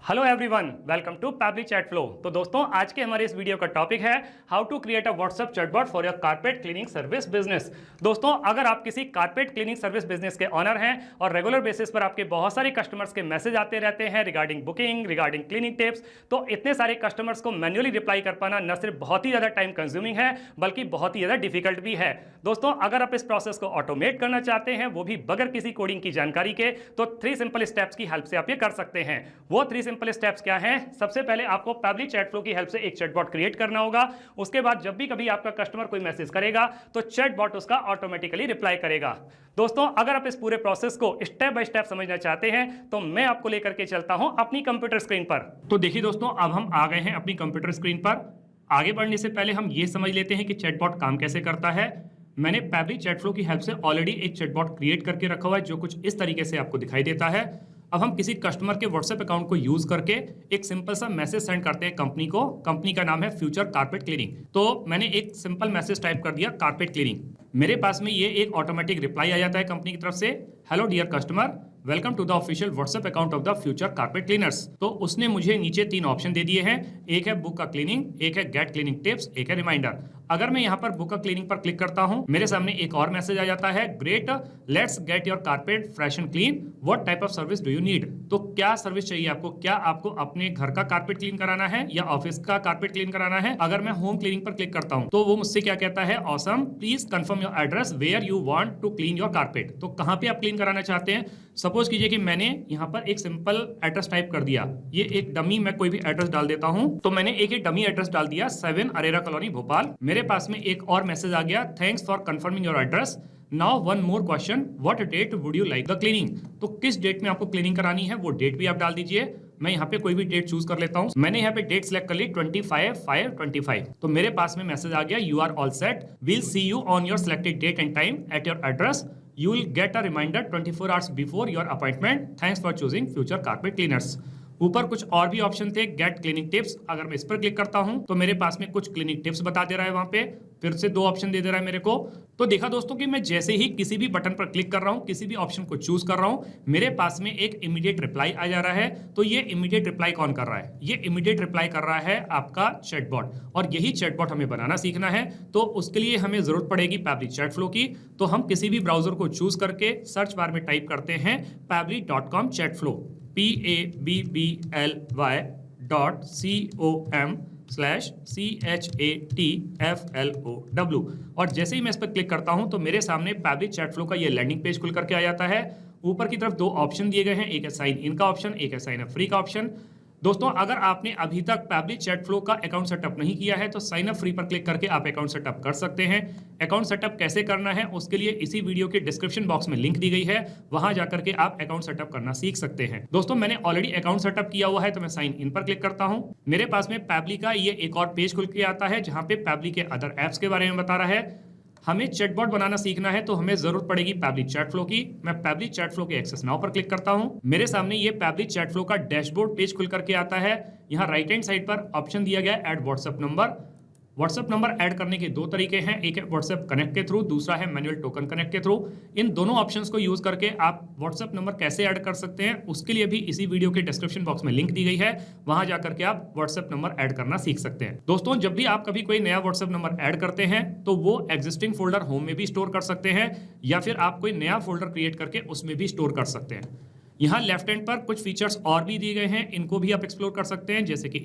Hello everyone, welcome to Pabbly chat flow. तो दोस्तों, आज के हमारे इस वीडियो का टॉपिक है how to create a WhatsApp chatbot for your carpet cleaning service business. दोस्तों, अगर आप किसी कारपेट क्लीनिंग सर्विस बिजनेस के ऑनर हैं और रेगुलर बेसिस पर आपके बहुत सारे कस्टमर्स के मैसेज आते रहते हैं regarding booking, regarding cleaning tips, तो इतने सारे कस्टमर्स को मैन्युअली रिप्लाई कर पाना न सिर्फ बहुत ही ज़्यादा टाइम कंज्यूमिंग है बल्कि बहुत ही ज़्यादा डिफिकल्ट भी है। दोस्तों, अगर आप इस प्रोसेस को ऑटोमेट करना चाहते हैं, वो भी बगैर किसी कोडिंग की जानकारी के, तो 3 सिंपल स्टेप्स की हेल्प से आप ये कर सकते हैं। वो 3 सिंपल स्टेप्स क्या हैं? सबसे पहले आपको पैबली चैट फ्लो की हेल्प से एक चैटबॉट क्रिएट करना होगा। उसके बाद जब भी कभी आपका कस्टमर कोई मैसेज करेगा तो चैटबॉट उसका ऑटोमेटिकली रिप्लाई करेगा। दोस्तों, अगर आप इस पूरे प्रोसेस को स्टेप बाय स्टेप समझना चाहते हैं तो मैं आपको लेकर के चलता हूं अपनी कंप्यूटर स्क्रीन पर। तो देखिए दोस्तों, अब हम आ गए हैं अपनी कंप्यूटर स्क्रीन पर। आगे बढ़ने से पहले हम ये समझ लेते हैं कि चैटबॉट काम कैसे करता है। मैंने पैबली चैट फ्लो की हेल्प से ऑलरेडी एक चैटबॉट क्रिएट करके रखा हुआ है जो कुछ इस तरीके से आपको दिखाई देता है। अब हम किसी कस्टमर के व्हाट्सएप अकाउंट को यूज करके एक सिंपल सा मैसेज सेंड करते हैं कंपनी को। कंपनी का नाम है फ्यूचर कारपेट क्लीनिंग। तो मैंने एक सिंपल मैसेज टाइप कर दिया कारपेट क्लीनिंग। मेरे पास में ये एक ऑटोमेटिक रिप्लाई आ जाता है कंपनी की तरफ से, hello dear customer, welcome to the official WhatsApp account of the future carpet cleaners. तो उसने मुझे नीचे 3 ऑप्शन दे दिए हैं, एक है बुक का क्लीनिंग, एक है गेट क्लीनिंग टिप्स, एक है रिमाइंडर। अगर मैं यहाँ पर बुक का क्लीनिंग पर क्लिक करता हूँ, मेरे सामने एक और मैसेज आ जाता है, great, let's get your carpet fresh and clean, what type of service do you need. तो क्या सर्विस चाहिए आपको? क्या आपको अपने घर का कारपेट क्लीन कराना है या ऑफिस का कारपेट क्लीन कराना है? अगर मैं होम क्लीनिंग पर क्लिक करता हूँ तो वो मुझसे क्या कहता है, awesome, please confirm your address where you want to clean your carpet. तो कहाँ पे आप क्लीन कराना चाहते हैं? सपोज कीजिए कि मैंने यहाँ पर एक सिंपल एड्रेस टाइप कर दिया। ये एक डमी, मैं कोई भी एड्रेस डाल देता हूँ। तो मैंने एक डमी एड्रेस डाल दिया, 7 अरेरा कॉलोनी भोपाल। मेरे पास में एक और मैसेज आ गया, thanks for confirming your address, now one more question, what date would you like the cleaning. तो किस डेट में आपको क्लीनिंग करानी है वो डेट भी आप डाल दीजिए। मैं यहाँ पे कोई भी डेट चूज कर लेता हूँ। मैंने यहाँ पे डेट सेलेक्ट कर ली 25/5/25। तो मेरे पास में मैसेज आ गया, you are all set, will see you on your selected date and time at your address, you will get a reminder 24 hours before your appointment, thanks for choosing future carpet cleaners। ऊपर कुछ और भी option थे, gate cleaning tips. अगर मैं इस पर click करता हूं तो मेरे पास में कुछ क्लीनिंग टिप्स बता दे रहा है, वहां पे फिर से 2 ऑप्शन दे रहा है मेरे को। तो देखा दोस्तों कि मैं जैसे ही किसी भी बटन पर क्लिक कर रहा हूं, किसी भी ऑप्शन को चूज कर रहा हूं, मेरे पास में एक इमीडिएट रिप्लाई आ जा रहा है। तो ये इमीडिएट रिप्लाई कौन कर रहा है? ये इमीडिएट रिप्लाई कर रहा है आपका चैटबॉट। और यही चैटबॉट हमें बनाना सीखना है, तो उसके लिए हमें जरूरत पड़ेगी पैबली चैट फ्लो की। तो हम किसी भी ब्राउजर को चूज करके सर्च बार में टाइप करते हैं pabbly.com चैट फ्लो, pabbly.com/chatflow। और जैसे ही मैं इस पर क्लिक करता हूं तो मेरे सामने पैबली चैट फ्लो का ये लैंडिंग पेज खुल करके आ जाता है। ऊपर की तरफ 2 ऑप्शन दिए गए हैं, एक है साइन इन का ऑप्शन, एक है साइन अप फ्री का ऑप्शन। दोस्तों, अगर आपने अभी तक पैबली चैट फ्लो का अकाउंट सेटअप नहीं किया है तो साइन अप फ्री पर क्लिक करके आप अकाउंट सेटअप कर सकते हैं। अकाउंट सेटअप कैसे करना है उसके लिए इसी वीडियो के डिस्क्रिप्शन बॉक्स में लिंक दी गई है, वहां जाकर के आप अकाउंट सेटअप करना सीख सकते हैं। दोस्तों, मैंने ऑलरेडी अकाउंट सेटअप किया हुआ है तो मैं साइन इन पर क्लिक करता हूं। मेरे पास में पैबली का ये एक और पेज खुल के आता है जहां पे पैबली के अदर एप्स के बारे में बता रहा है। हमें चैटबॉट बनाना सीखना है तो हमें जरूरत पड़ेगी पैबली चैट फ्लो की। मैं पैबली चैट फ्लो के एक्सेस नाउ पर क्लिक करता हूं। मेरे सामने ये पैबली चैट फ्लो का डैशबोर्ड पेज खुल करके आता है। यहाँ राइट हैंड साइड पर ऑप्शन दिया गया है add WhatsApp number. WhatsApp number add करने के 2 तरीके हैं, एक है व्हाट्सएप कनेक्ट के थ्रू, दूसरा है मैनुअल टोकन कनेक्ट के थ्रू। इन दोनों ऑप्शंस को यूज करके आप व्हाट्सएप नंबर कैसे ऐड कर सकते हैं उसके लिए भी इसी वीडियो के डिस्क्रिप्शन बॉक्स में लिंक दी गई है, वहां जाकर के आप व्हाट्सएप नंबर ऐड करना सीख सकते हैं। दोस्तों, जब भी आप कभी कोई नया व्हाट्सएप नंबर ऐड करते हैं तो वो एग्जिस्टिंग फोल्डर होम में भी स्टोर कर सकते हैं या फिर आप कोई नया फोल्डर क्रिएट करके उसमें भी स्टोर कर सकते हैं। यहाँ लेफ्ट हैंड पर कुछ फीचर्स और भी दिए गए हैं, इनको भी आप एक्सप्लोर कर सकते हैं, जैसे कि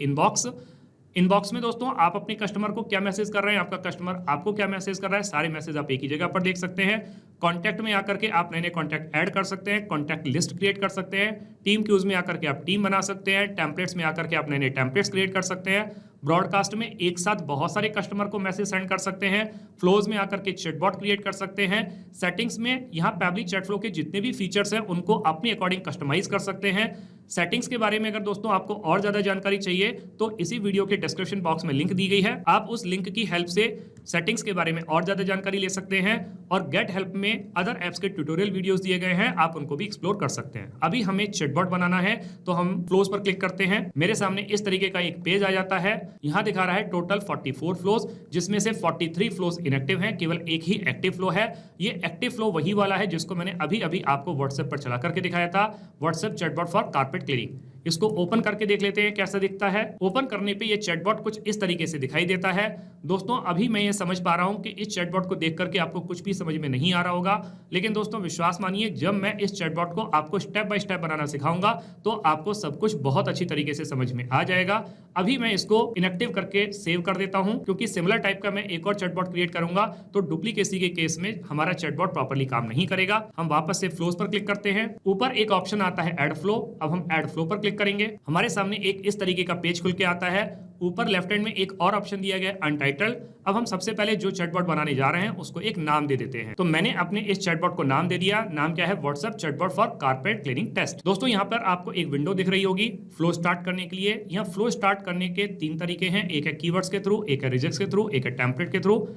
इनबॉक्स में दोस्तों आप अपने कस्टमर को क्या मैसेज कर रहे हैं, आपका कस्टमर आपको क्या मैसेज कर रहा है, सारे मैसेज आप एक ही जगह पर देख सकते हैं। कॉन्टैक्ट में आकर के आप नए नए कॉन्टैक्ट ऐड कर सकते हैं, कॉन्टैक्ट लिस्ट क्रिएट कर सकते हैं, टीम क्यूज में आकर के आप टीम बना सकते हैं, टेम्पलेट्स में आकर के आप नए नए टेम्पलेट्स क्रिएट कर सकते हैं, ब्रॉडकास्ट में एक साथ बहुत सारे कस्टमर को मैसेज सेंड कर सकते हैं, फ्लोज में आकर के चैटबॉट क्रिएट कर सकते हैं, सेटिंग्स में यहाँ पैबली चैट फ्लो के जितने भी फीचर्स हैं उनको अपने अकॉर्डिंग कस्टमाइज कर सकते हैं। सेटिंग्स के बारे में अगर दोस्तों आपको और ज्यादा जानकारी चाहिए तो इसी वीडियो के डिस्क्रिप्शन बॉक्स में लिंक दी गई है, आप उस लिंक की हेल्प से सेटिंग्स के बारे में और ज्यादा जानकारी ले सकते हैं। और गेट हेल्प में अदर एप्स के ट्यूटोरियल वीडियोस दिए गए हैं, आप उनको भी एक्सप्लोर कर सकते हैं। अभी हमें चैटबॉट बनाना है तो हम फ्लोज पर क्लिक करते हैं। मेरे सामने इस तरीके का एक पेज आ जाता है, यहाँ दिखा रहा है टोटल 44 फ्लोज, जिसमें से 43 फ्लोज इनएक्टिव हैं, केवल एक ही एक्टिव फ्लो है। ये एक्टिव फ्लो वही वाला है जिसको मैंने अभी अभी आपको व्हाट्सएप पर चला करके दिखाया था, WhatsApp chatbot for carpet cleaning. इसको ओपन करके देख लेते हैं कैसा दिखता है। ओपन करने पे ये चैटबॉट कुछ इस तरीके से दिखाई देता है। दोस्तों अभी मैं ये समझ पा रहा हूं कि इस चैटबॉट को देख करके आपको कुछ भी समझ में नहीं आ रहा होगा, लेकिन दोस्तों विश्वास मानिए जब मैं इस चैटबॉट को आपको स्टेप बाय स्टेप बनाना सिखाऊंगा तो आपको सब कुछ बहुत अच्छी तरीके से समझ में आ जाएगा। अभी मैं इसको इनएक्टिव करके सेव कर देता हूं, क्योंकि सिमिलर टाइप का मैं एक और चैटबॉट क्रिएट करूंगा तो डुप्लीकेसी के केस में हमारा चैटबॉट प्रॉपर्ली काम नहीं करेगा। हम वापस से फ्लोज पर क्लिक करते हैं। ऊपर एक ऑप्शन आता है ऐड फ्लो। अब हम ऐड फ्लो पर क्लिक करेंगे। हमारे सामने एक इस तरीके का पेज खुल के आता है। ऊपर लेफ्ट हैंड में एक और ऑप्शन दिया गया है अनटाइटल्ड। अब हम सबसे पहले जो चैटबॉट बनाने जा रहे हैं उसको एक नाम दे देते हैं। तो मैंने अपने इस चैटबॉट को नाम दे दिया। नाम क्या है? WhatsApp chatbot for carpet cleaning test. दोस्तों यहाँ पर आपको एक विंडो दिख रही होगी फ्लो स्टार्ट करने के लिए। यहाँ फ्लो स्टार्ट करने के 3 तरीके हैं, एक है कीवर्ड्स के थ्रू, एक है रिजेक्ट्स के थ्रू, एक है टेम्पलेट के थ्रू।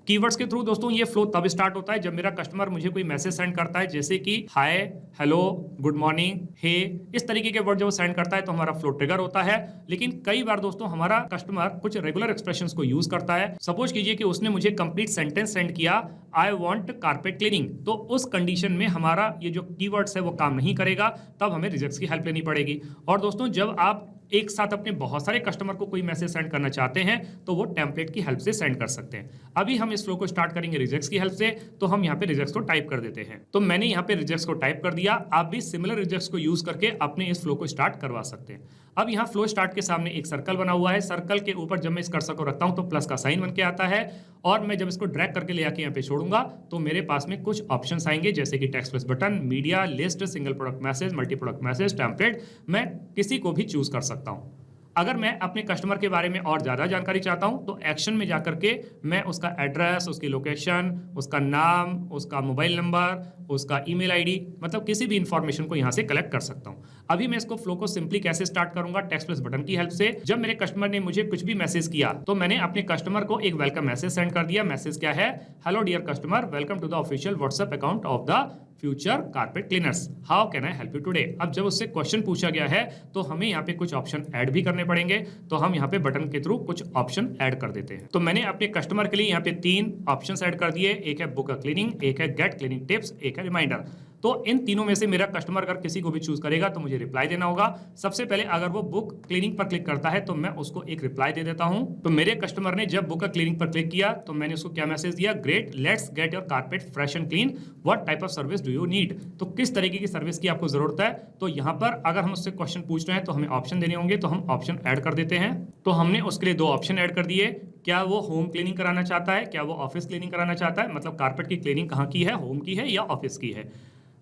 कीवर्ड्स के थ्रू दोस्तों ये फ्लो तब स्टार्ट होता है जब मेरा कस्टमर मुझे कोई मैसेज सेंड करता है, जैसे कि हाय, हेलो, गुड मॉर्निंग, हे, इस तरीके के वर्ड जब वो सेंड करता है तो हमारा फ्लो ट्रिगर होता है। लेकिन कई बार दोस्तों हमारा कस्टमर कुछ रेगुलर एक्सप्रेशंस को यूज करता है। सपोज कीजिए कि उसने मुझे कंप्लीट सेंटेंस सेंड किया, आई वांट कारपेट क्लीनिंग, तो उस कंडीशन में हमारा ये जो कीवर्ड्स है वो काम नहीं करेगा, तब हमें रिजेक्ट्स की हेल्प लेनी पड़ेगी। और दोस्तों जब आप एक साथ अपने बहुत सारे कस्टमर को कोई मैसेज सेंड करना चाहते हैं तो वो टेम्पलेट की हेल्प से सेंड कर सकते हैं। अभी हम इस फ्लो को स्टार्ट करेंगे रिजेक्ट्स की हेल्प से, तो हम यहाँ पे रिजेक्ट्स को टाइप कर देते हैं। तो मैंने यहाँ पे रिजेक्ट्स को टाइप कर दिया। आप भी सिमिलर रिजेक्ट्स को यूज करके अपने इस फ्लो को स्टार्ट करवा सकते हैं। अब यहाँ फ्लो स्टार्ट के सामने एक सर्कल बना हुआ है। सर्कल के ऊपर जब मैं इस कर्सर को रखता हूँ तो प्लस का साइन बन के आता है, और मैं जब इसको ड्रैग करके ले आके यहाँ पे छोड़ूंगा तो मेरे पास में कुछ ऑप्शंस आएंगे, जैसे कि text plus button, media, list, single product message, multi product message, template. मैं किसी को भी चूज कर सकता हूँ। अगर मैं अपने कस्टमर के बारे में और ज़्यादा जानकारी चाहता हूं तो एक्शन में जाकर के मैं उसका एड्रेस, उसकी लोकेशन, उसका नाम, उसका मोबाइल नंबर, उसका ईमेल आईडी, मतलब किसी भी इंफॉर्मेशन को यहां से कलेक्ट कर सकता हूं। अभी मैं इसको फ्लो को सिंपली कैसे स्टार्ट करूंगा? टेक्स्ट प्लस बटन की हेल्प से। जब मेरे कस्टमर ने मुझे कुछ भी मैसेज किया तो मैंने अपने कस्टमर को एक वेलकम मैसेज सेंड कर दिया। मैसेज क्या है? Hello dear customer, welcome to the official WhatsApp account of the future carpet cleaners, how can I help you today. अब जब उससे क्वेश्चन पूछा गया है तो हमें यहाँ पे कुछ ऑप्शन ऐड भी करने पड़ेंगे, तो हम यहाँ पे बटन के थ्रू कुछ ऑप्शन ऐड कर देते हैं। तो मैंने अपने कस्टमर के लिए यहाँ पे 3 ऑप्शन ऐड कर दिए। एक है बुक अ क्लीनिंग, एक है गेट क्लीनिंग टिप्स, एक है रिमाइंडर। तो इन तीनों में से मेरा कस्टमर अगर किसी को भी चूज करेगा तो मुझे रिप्लाई देना होगा। सबसे पहले अगर वो बुक क्लीनिंग पर क्लिक करता है तो मैं उसको एक रिप्लाई दे देता हूं। तो मेरे कस्टमर ने जब बुक क्लीनिंग पर क्लिक किया तो मैंने उसको क्या मैसेज दिया? Great, let's get your carpet fresh and clean, what type of service do you need. तो किस तरीके की सर्विस की आपको जरूरत है। तो यहाँ पर अगर हम उससे क्वेश्चन पूछ रहे हैं तो हमें ऑप्शन देने होंगे, तो हम ऑप्शन ऐड कर देते हैं। तो हमने उसके लिए 2 ऑप्शन ऐड कर दिए। क्या वो होम क्लीनिंग कराना चाहता है, क्या वो ऑफिस क्लीनिंग कराना चाहता है, मतलब कारपेट की क्लीनिंग कहाँ की है, होम की है या ऑफिस की है।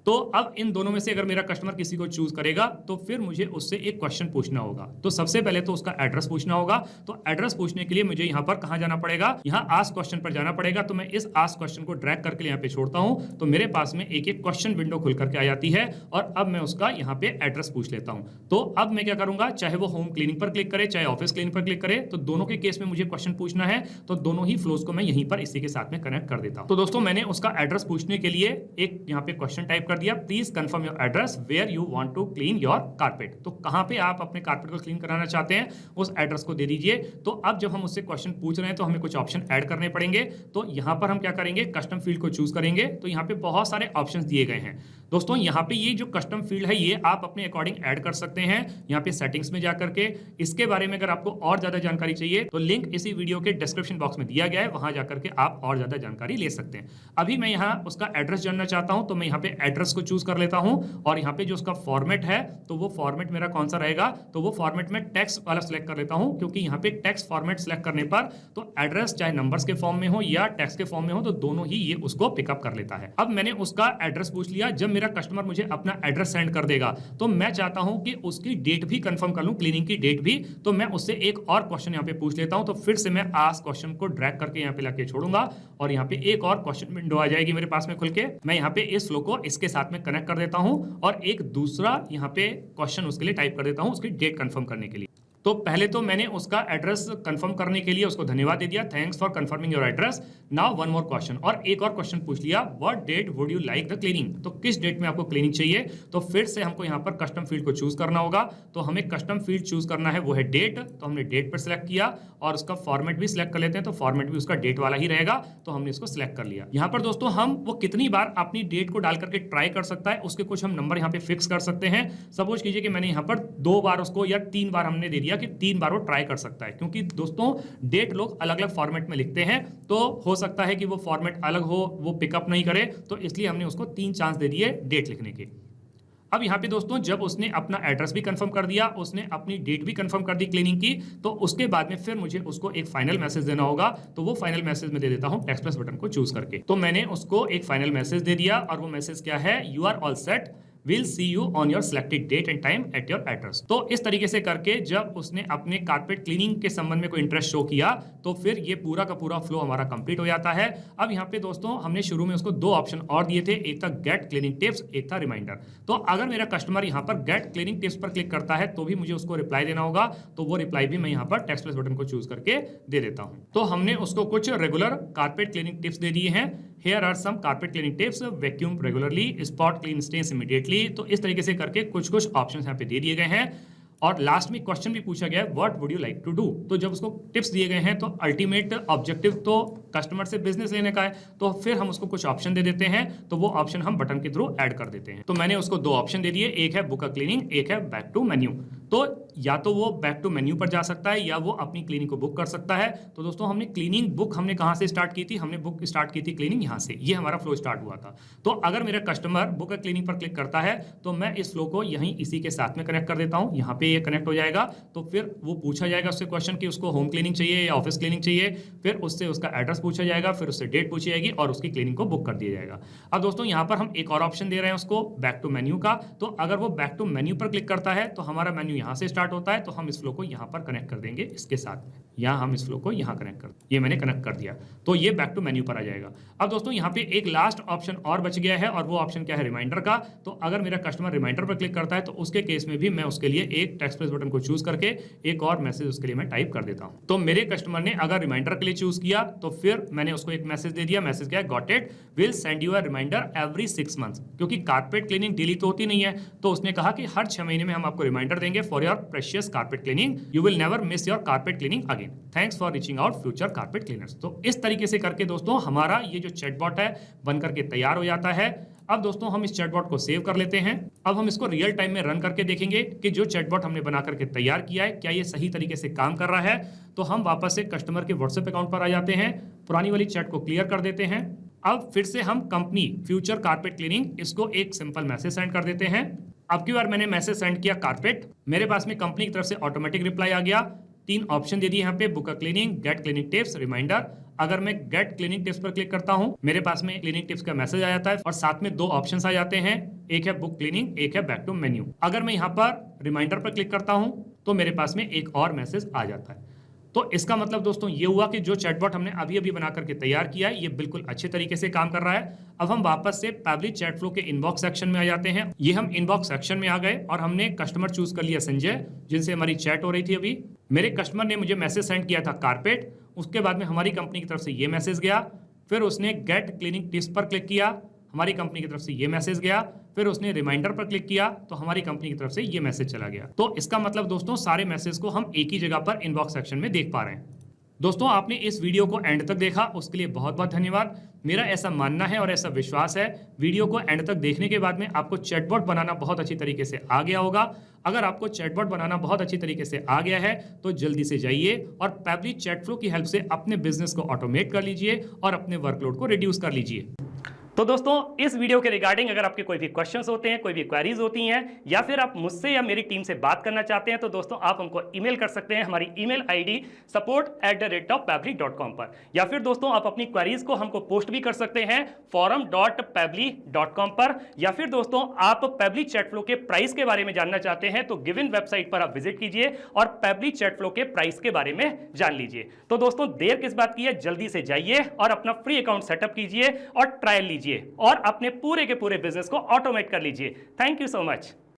तो अब इन दोनों में से अगर मेरा कस्टमर किसी को चूज करेगा तो फिर मुझे उससे एक क्वेश्चन पूछना होगा। तो सबसे पहले तो उसका एड्रेस पूछना होगा। तो एड्रेस पूछने के लिए मुझे यहाँ पर कहाँ जाना पड़ेगा? यहाँ आस्क क्वेश्चन पर जाना पड़ेगा। तो मैं इस आस्क क्वेश्चन को ड्रैग करके यहाँ पे छोड़ता हूँ तो मेरे पास में एक एक क्वेश्चन विंडो खुल करके आ जाती है, और अब मैं उसका यहाँ पे एड्रेस पूछ लेता हूँ। तो अब मैं क्या करूंगा, चाहे वो होम क्लीनिंग पर क्लिक करे चाहे ऑफिस क्लीनिंग पर क्लिक करे, तो दोनों के केस में मुझे क्वेश्चन पूछना है, तो दोनों ही फ्लोज को मैं यहीं पर इसी के साथ में कनेक्ट कर देता हूँ। तो दोस्तों मैंने उसका एड्रेस पूछने के लिए एक यहाँ पे क्वेश्चन टाइप कर दिया, please confirm your address where you want to clean your carpet. तो कहां पे आप अपने कारपेट को क्लीन कराना चाहते हैं उस एड्रेस को दे दीजिए। तो अब जब हम उससे क्वेश्चन पूछ रहे हैं तो हमें कुछ ऑप्शन ऐड करने पड़ेंगे। तो यहां पर हम क्या करेंगे, कस्टम फील्ड को चूज करेंगे। तो यहां पे बहुत सारे ऑप्शंस दिए गए हैं दोस्तों। यहाँ पे ये जो कस्टम फील्ड है ये आप अपने अकॉर्डिंग ऐड कर सकते हैं यहाँ पे सेटिंग्स में जाकर के। इसके बारे में अगर आपको और ज्यादा जानकारी चाहिए तो लिंक इसी वीडियो के डिस्क्रिप्शन बॉक्स में दिया गया है, वहां जाकर के आप और ज्यादा जानकारी ले सकते हैं। अभी मैं यहाँ उसका एड्रेस जानना चाहता हूं तो मैं यहाँ पे एड्रेस को चूज कर लेता हूं, और यहाँ पे जो उसका फॉर्मेट है तो वो फॉर्मेट मेरा कौन सा रहेगा, तो वो फॉर्मेट में टेक्स्ट वाला सिलेक्ट कर लेता हूं, क्योंकि यहाँ पे टेक्स्ट फॉर्मेट सिलेक्ट करने पर तो एड्रेस चाहे नंबर्स के फॉर्म में हो या टेक्स्ट के फॉर्म में हो तो दोनों ही ये उसको पिकअप कर लेता है। अब मैंने उसका एड्रेस पूछ लिया। जब मेरा कस्टमर मुझे अपना एड्रेस सेंड कर देगा तो मैं चाहता हूं कि उसकी डेट भी कंफर्म कर लूं, क्लीनिंग की डेट भी। तो मैं उससे एक और क्वेश्चन यहां पे पूछ लेता हूं। तो फिर से मैं आस्क क्वेश्चन को ड्रैग करके यहां पे लाके छोड़ूंगा, और यहां पे एक और क्वेश्चन विंडो आ जाएगी मेरे पास में खुल के। मैं यहां पे इस फ्लो को इसके साथ में कनेक्ट कर देता हूं, और एक दूसरा यहां पे क्वेश्चन उसके लिए टाइप कर देता हूं उसकी डेट कंफर्म करने के लिए। तो पहले तो मैंने उसका एड्रेस कंफर्म करने के लिए उसको धन्यवाद दे दिया, thanks for confirming your address, now one more question, और एक और क्वेश्चन पूछ लिया, what date would you like the cleaning, तो किस डेट में आपको क्लीनिंग चाहिए। तो फिर से हमको यहाँ पर कस्टम फील्ड को चूज करना होगा, तो हमें कस्टम फील्ड चूज करना है, वो है डेट। तो हमने डेट पर सिलेक्ट किया और उसका फॉर्मेट भी सिलेक्ट कर लेते हैं, तो फॉर्मेट भी उसका डेट वाला ही रहेगा, तो हमने इसको सिलेक्ट कर लिया। यहाँ पर दोस्तों हम वो कितनी बार अपनी डेट को डाल करके ट्राई कर सकता है, उसके कुछ हम नंबर यहाँ पे फिक्स कर सकते हैं। सपोज कीजिए कि मैंने यहाँ पर 2 बार उसको या 3 बार हमने दे दिया कि 3 बार वो ट्राई कर सकता है, क्योंकि दोस्तों डेट लोग अलग अलग फॉर्मेट में लिखते हैं, तो हो सकता है कि वो फॉर्मेट अलग हो, वो पिकअप नहीं करे, तो इसलिए हमने उसको 3 चांस दे दिए डेट लिखने के। अब यहाँ पे दोस्तों जब उसने अपना एड्रेस भी कंफर्म कर दिया, उसने अपनी डेट भी कंफर्म कर दी क्लीनिंग की, तो उसके बाद में फिर मुझे उसको एक फाइनल मैसेज देना होगा। तो वो फाइनल मैसेज में दे देता हूँ टेक्स्ट प्लस बटन को चूज करके। तो मैंने उसको एक फाइनल मैसेज दे दिया, और वो मैसेज क्या है, you are all set, We'll see you on your selected date and time at your address। तो इस तरीके से करके जब उसने अपने कारपेट क्लीनिंग के संबंध में कोई इंटरेस्ट शो किया, तो फिर ये पूरा का पूरा फ्लो हमारा कंप्लीट हो जाता है। अब यहाँ पे दोस्तों हमने शुरू में उसको 2 ऑप्शन और दिए थे, एक था गेट क्लीनिंग टिप्स, एक था रिमाइंडर। तो अगर मेरा कस्टमर यहाँ पर गेट क्लीनिंग टिप्स पर क्लिक करता है तो भी मुझे उसको रिप्लाई देना होगा, तो वो रिप्लाई भी मैं यहाँ पर टेक्स्ट प्लस बटन को चूज करके दे देता हूँ। तो हमने उसको कुछ रेगुलर कारपेट क्लीनिंग टिप्स दे दिए हैं। Here are some carpet cleaning tips, vacuum regularly, spot clean stains immediately। तो इस तरीके से करके कुछ कुछ ऑप्शंस यहाँ पे दे दिए गए हैं, और लास्ट में क्वेश्चन भी पूछा गया है, what would you like to do. तो जब उसको टिप्स दिए गए हैं तो अल्टीमेट ऑब्जेक्टिव तो कस्टमर से बिजनेस लेने का है, तो फिर हम उसको कुछ ऑप्शन दे देते हैं, तो वो ऑप्शन हम बटन के थ्रू ऐड कर देते हैं। तो मैंने उसको 2 ऑप्शन दे दिए, एक है बुक अ क्लीनिंग, एक है बैक टू मेन्यू। तो या तो वो बैक टू मेन्यू पर जा सकता है या वो अपनी क्लीनिंग को बुक कर सकता है। तो दोस्तों हमने क्लीनिंग बुक हमने कहाँ से स्टार्ट की थी, हमने बुक स्टार्ट की थी क्लीनिंग यहाँ से, ये हमारा फ्लो स्टार्ट हुआ था। तो अगर मेरा कस्टमर बुक अ क्लीनिंग पर क्लिक करता है तो मैं इस फ्लो को यहीं इसी के साथ में कनेक्ट कर देता हूँ, यहाँ पे ये कनेक्ट हो जाएगा। तो फिर वो पूछा जाएगा उससे क्वेश्चन कि उसको होम क्लीनिंग चाहिए या ऑफिस क्लीनिंग चाहिए, फिर उससे उसका एड्रेस पूछा जाएगा, फिर उससे डेट पूछी जाएगी और उसकी क्लीनिंग को बुक कर दिया जाएगा। अब दोस्तों यहाँ पर हम एक और ऑप्शन दे रहे हैं उसको बैक टू मेन्यू का। तो अगर वो बैक टू मेन्यू पर क्लिक करता है तो हमारा मेन्यू यहाँ से स्टार्ट होता है, तो हम इस फ्लो को यहाँ पर कनेक्ट कर देंगे इसके साथ में, या हम इस फ्लो को यहाँ कनेक्ट कर, ये मैंने कनेक्ट कर दिया, तो ये बैक टू मेन्यू पर आ जाएगा। अब दोस्तों यहाँ पे एक लास्ट ऑप्शन और बच गया है, और वो ऑप्शन क्या है, रिमाइंडर का। तो अगर मेरा कस्टमर रिमाइंडर पर क्लिक करता है तो उसके केस में भी मैं उसके लिए एक टेक्स्ट प्लस बटन को चूज करके एक और मैसेज उसके लिए मैं टाइप कर देता हूँ। तो मेरे कस्टमर ने अगर रिमाइंडर के लिए चूज किया तो फिर मैंने उसको एक मैसेज दे दिया, मैसेज क्या है, got it, will send you a reminder every 6 months. क्योंकि कारपेट क्लीनिंग डेली तो होती नहीं है, तो उसने कहा कि हर 6 महीने में हम आपको रिमाइंडर देंगे for your precious carpet cleaning, you will never miss your carpet cleaning again, thanks for reaching out future carpet cleaners. तो इस तरीके से करके दोस्तों हमारा ये जो चैटबॉट है बन करके तैयार हो जाता है। अब दोस्तों हम इस चैटबॉट को सेव कर लेते हैं। अब हम इसको रियल टाइम में रन करके देखेंगे कि जो चैटबॉट हमने बना करके तैयार किया है क्या ये सही तरीके से काम कर रहा है। तो हम वापस से कस्टमर के व्हाट्सएप अकाउंट पर आ जाते हैं, पुरानी वाली चैट को क्लियर कर देते हैं। अब फिर से हम कंपनी फ्यूचर कारपेट क्लीनिंग इसको एक सिंपल मैसेज सेंड कर देते हैं। अब की बार मैंने मैसेज सेंड किया कारपेट, मेरे पास में कंपनी की तरफ से ऑटोमेटिक रिप्लाई आ गया। 3 ऑप्शन दे दिए यहाँ पे, book a cleaning, get cleaning tips, reminder. अगर मैं गेट क्लीनिंग टिप्स पर क्लिक करता हूं मेरे पास में क्लीनिंग टिप्स का मैसेज आ जाता है और साथ में 2 ऑप्शंस आ जाते हैं, एक है बुक क्लीनिंग, एक है बैक टू मेन्यू। अगर मैं यहाँ पर रिमाइंडर पर क्लिक करता हूं तो मेरे पास में एक और मैसेज आ जाता है। तो इसका मतलब दोस्तों ये हुआ कि जो चैटबॉट हमने अभी अभी बना करके तैयार किया है ये बिल्कुल अच्छे तरीके से काम कर रहा है। अब हम वापस से पैबली चैट फ्लो के इनबॉक्स सेक्शन में आ जाते हैं। ये हम इनबॉक्स सेक्शन में आ गए और हमने कस्टमर चूज कर लिया संजय, जिनसे हमारी चैट हो रही थी अभी। मेरे कस्टमर ने मुझे मैसेज सेंड किया था कारपेट, उसके बाद में हमारी कंपनी की तरफ से ये मैसेज गया, फिर उसने गेट क्लीनिंग टिप्स पर क्लिक किया, हमारी कंपनी की तरफ से ये मैसेज गया, फिर उसने रिमाइंडर पर क्लिक किया तो हमारी कंपनी की तरफ से ये मैसेज चला गया। तो इसका मतलब दोस्तों सारे मैसेज को हम एक ही जगह पर इनबॉक्स सेक्शन में देख पा रहे हैं। दोस्तों आपने इस वीडियो को एंड तक देखा उसके लिए बहुत बहुत धन्यवाद। मेरा ऐसा मानना है और ऐसा विश्वास है वीडियो को एंड तक देखने के बाद में आपको चैटबॉट बनाना बहुत अच्छी तरीके से आ गया होगा। अगर आपको चैटबॉट बनाना बहुत अच्छी तरीके से आ गया है तो जल्दी से जाइए और पैबली चैट फ्लो की हेल्प से अपने बिजनेस को ऑटोमेट कर लीजिए और अपने वर्कलोड को रिड्यूस कर लीजिए। तो दोस्तों इस वीडियो के रिगार्डिंग अगर आपके कोई भी क्वेश्चंस होते हैं, कोई भी क्वेरीज होती हैं या फिर आप मुझसे या मेरी टीम से बात करना चाहते हैं तो दोस्तों आप हमको ईमेल कर सकते हैं हमारी ईमेल आईडी support@pably.com पर, या फिर दोस्तों आप अपनी क्वेरीज को हमको पोस्ट भी कर सकते हैं forum.pably.com पर, या फिर दोस्तों आप पैबली चैट फ्लो के प्राइस के बारे में जानना चाहते हैं तो गिवन वेबसाइट पर आप विजिट कीजिए और पैबली चैट फ्लो के प्राइस के बारे में जान लीजिए। तो दोस्तों देर किस बात की है, जल्दी से जाइए और अपना फ्री अकाउंट सेटअप कीजिए और ट्रायल लीजिए और अपने पूरे के पूरे बिजनेस को ऑटोमेट कर लीजिए। Thank you so much.